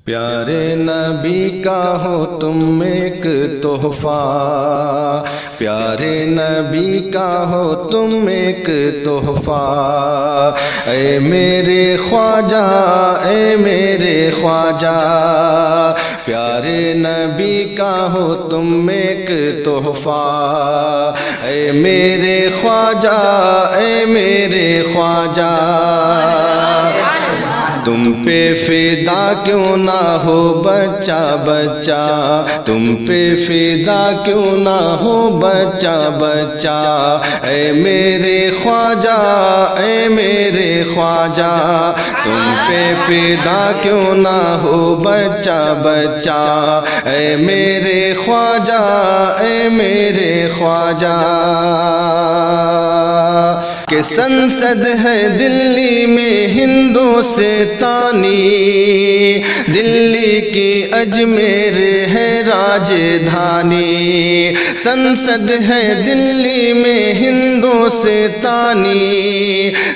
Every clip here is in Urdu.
پیارے نبی کا ہو تم ایک تحفہ، پیارے نبی کا ہو تم ایک تحفہ، اے میرے خواجہ اے میرے خواجہ، پیارے نبی کا ہو تم ایک تحفہ، اے میرے خواجہ اے میرے خواجہ، تم پہ فدا کیوں نہ ہو بچہ بچہ، تم پہ فدا کیوں نہ ہو بچہ بچہ، اے میرے خواجہ اے میرے خواجہ، تم پہ فدا کیوں نہ ہو بچہ بچہ، اے میرے خواجہ اے میرے خواجہ، کہ سنسد ہے دلی میں ہندوستانی، دلی کی اجمیر ہے راجدھانی، سنسد ہے دلی میں ہندوستانی،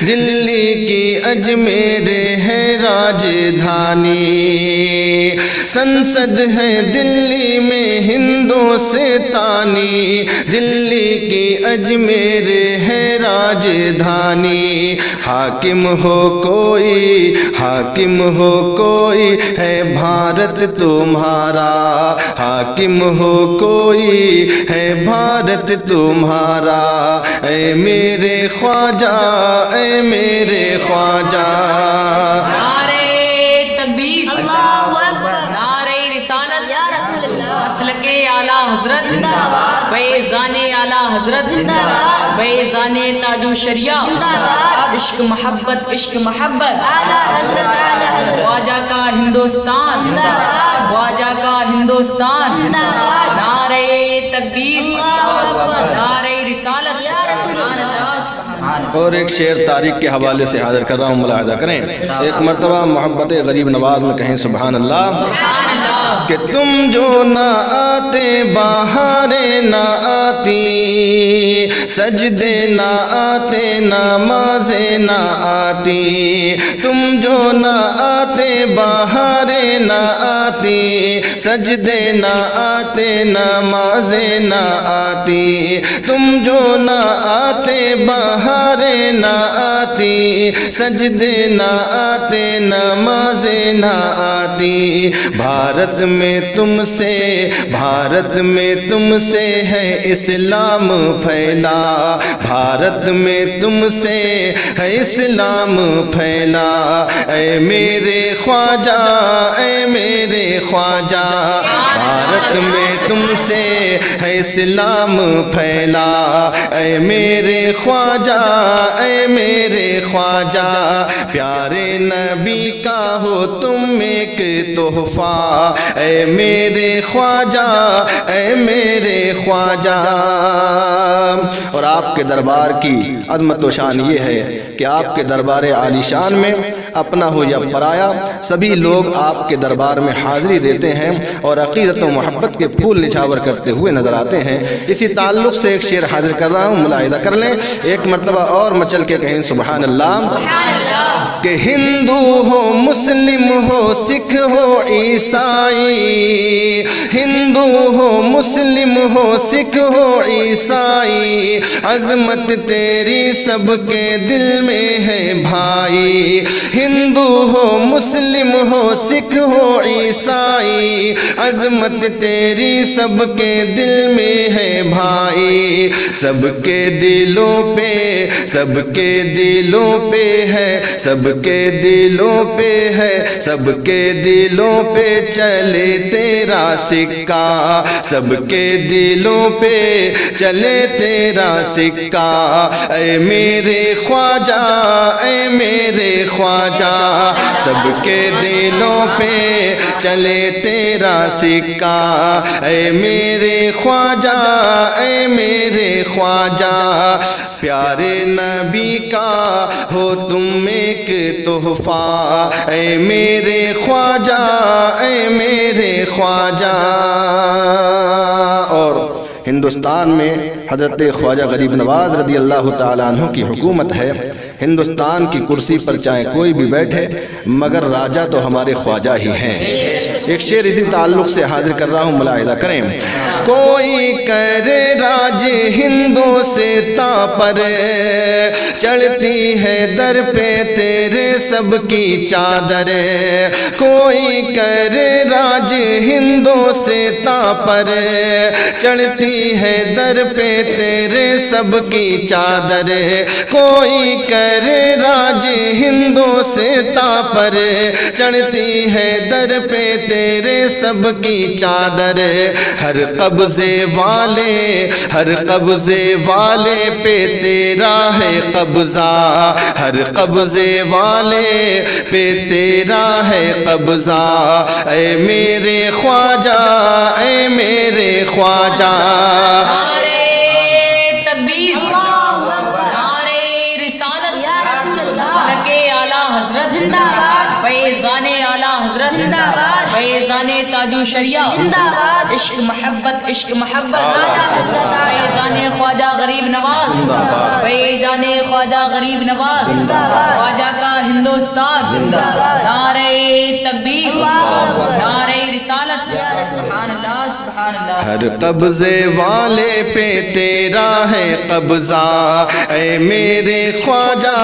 دلی کی اجمیر ہے راجدھانی، سنسد ہے دلی میں ہندوستانی، دلی کی اجمیر ہے راجدھانی، حاکم ہو کوئی حاکم ہو کوئی ہے بھارت تمہارا، حاکم ہو کوئی ہے بھارت تمہارا، اے میرے خواجہ اے میرے خواجہ، نعرے تکبیر، اللہ اکبر، نعرے رسالت، یا رسول اللہ، مسلک اعلیٰ حضرت زندہ باد، فیضان اعلیٰ حضرت زندہ باد، فیضان تاج الشریعہ، زندہ باد، عشق محبت عشق محبت، اعلیٰ حضرت اعلیٰ حضرت، خواجہ کا ہندوستان، زندہ باد، خواجہ کا ہندوستان، زندہ باد، نعرے تکبیر، اللہ اکبر، نعرے رسالت، یا رسول اللہ۔ اور ایک شعر تاریخ کے حوالے سے حاضر کر رہا ہوں، ملاحظہ کریں، ایک مرتبہ محبت غریب نواز میں کہیں سبحان اللہ، سبحان اللہ، کہ تم جو نہ آتے بہاریں نہ آتی، سجدے نہ آتے نمازیں نہ آتی، تم جو نہ آتے بہاریں نہ آتی، سجدے نہ آتے نمازیں نہ آتی، تم جو نہ آتے بہاریں نہ آتی، سجدے نہ آتے نمازیں نہ آتی، بھارت میں تم سے ہے اسلام پھیلا، بھارت میں تم سے ہے اسلام پھیلا، اے میرے خواجہ اے میرے خواجہ، بھارت میں تم سے ہے اسلام پھیلا، اے میرے خواجہ اے میرے خواجہ، پیارے نبی کا ہو تم ایک تحفہ، اے میرے خواجہ اے میرے خواجہ، اور آپ کے دربار کی عظمت و شان یہ ہے کہ آپ کے دربار عالی شان میں اپنا ہو یا پرایا سبھی لوگ آپ کے دربار میں حاضری دیتے ہیں اور عقیدت و محبت کے پھول نچھاور کرتے ہوئے نظر آتے ہیں۔ اسی تعلق سے ایک شعر حاضر کر رہا ہوں، ملاحظہ کر لیں، ایک مرتبہ اور مچل کے کہیں سبحان اللہ، کہ ہندو ہو مسلم ہو سکھ ہو عیسائی، ہندو ہو مسلم ہو سکھ ہو عیسائی، عظمت تیری سب کے دل میں ہے بھائی، ہندو ہو مسلم ہو سکھ ہو عیسائی، عظمت تیری سب کے دل میں ہے بھائی، سب کے دلوں پہ سب کے دلوں پہ ہے، سب کے دلوں پہ ہے، سب کے دلوں پہ چلے تیرا سکہ، سب کے دلوں پہ چلے تیرا سکہ، اے میرے خواجہ اے میرے خواجہ، سب کے دلوں پہ چلے تیرا سکہ، اے میرے خواجہ اے میرے خواجہ، پیارے نبی کا ہو تم ایک تحفہ، اے میرے خواجہ اے میرے خواجہ، اور ہندوستان میں حضرت خواجہ غریب نواز رضی اللہ تعالیٰ عنہ کی حکومت ہے، ہندوستان کی کرسی پر چاہے کوئی بھی بیٹھے مگر راجہ تو ہمارے خواجہ ہی ہیں۔ ایک شعر اسی تعلق سے حاضر کر رہا ہوں، ملاحظہ کریں۔ کوئی کرے راج ہندوں سے تا پر، چڑھتی ہے در پہ تیرے سب کی چادر۔ کوئی کرے راج ہندوں سے تا پر، چڑھتی ہے در پہ تیرے سب کی چادر۔ کوئی کرے راج ہندوں سے تا پر، چڑھتی ہے در پہ تیرے سب کی چادر۔ ہر قبضے والے پہ تیرا ہے قبضہ، ہر قبضے والے پہ تیرا ہے قبضہ۔ اے میرے خواجہ، اے میرے خواجہ۔ نعرے تکبیر، نعرے رسالت، یا رسول اللہ، لگے اعلیٰ حضرت زندہ باد، فیضان اعلیٰ حضرت زندہ باد، فیضان تاج و شریعہ، زندہ باد، عشق محبت، عشق محبت، اعلیٰ حضرت، فیضان خواجہ غریب نواز، فیضان خواجہ غریب نواز، خواجہ کا ہندوستان، نعرہ تکبیر، نعرہ رسالت، سبحان اللہ سبحان اللہ۔ ہر قبضے والے پہ تیرا ہے قبضہ، اے میرے خواجہ،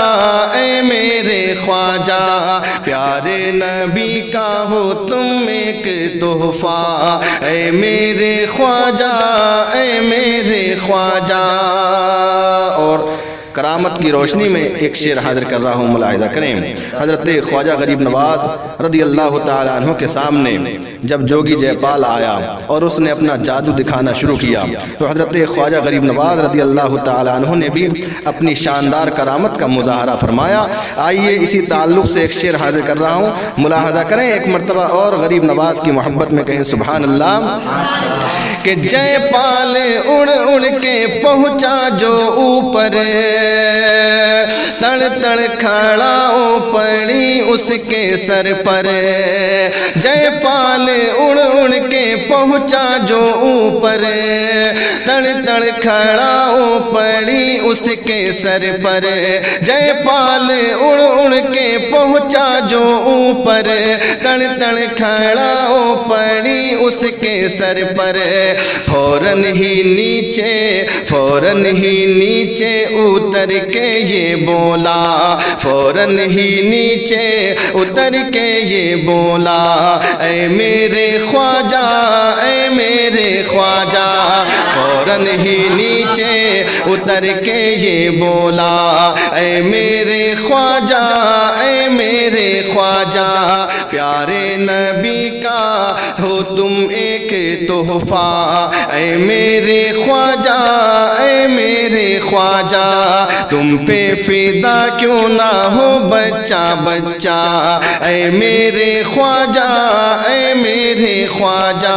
اے میرے خواجہ۔ پیارے نبی کا ہو تم ایک تحفہ، اے میرے خواجہ، اے میرے خواجہ۔ اور کرامت کی روشنی میں ایک شعر حاضر کر رہا ہوں، ملاحظہ کریں۔ حضرت خواجہ غریب نواز رضی اللہ تعالیٰ عنہ کے سامنے جب جوگی جے پال آیا اور اس نے اپنا جادو دکھانا شروع کیا تو حضرت خواجہ غریب نواز رضی اللہ تعالیٰ عنہ نے بھی اپنی شاندار کرامت کا مظاہرہ فرمایا۔ آئیے اسی تعلق سے ایک شعر حاضر کر رہا ہوں، ملاحظہ کریں۔ ایک مرتبہ اور غریب نواز کی محبت میں کہیں سبحان اللہ۔ کہ جے پال اڑ اڑ کے پہنچا جو اوپر، تڑ تڑ کھڑاؤں پڑی اس کے سر پر۔ جے پال اڑ اڑ کے پہنچا جو اوپر، تڑ تڑ کھڑاؤں پڑی اس کے سر پر۔ جے پال اڑ اڑ کے پہنچا جو اوپر، تڑ تڑ کھڑاؤں پڑی اس کے سر پر۔ فوراً ہی نیچے اتر کے یہ بولا، فوراً ہی نیچے اتر کے یہ بولا، اے میرے خواجہ، اے میرے خواجہ۔ فوراً ہی نیچے اتر کے یہ بولا، اے میرے خواجہ، اے میرے خواجہ۔ پیارے نبی کا ہو تم ایک تحفہ، اے میرے خواجہ، اے میرے خواجہ۔ تم پہ فدا کیوں نہ ہو بچہ بچہ، اے میرے خواجہ، اے میرے خواجہ۔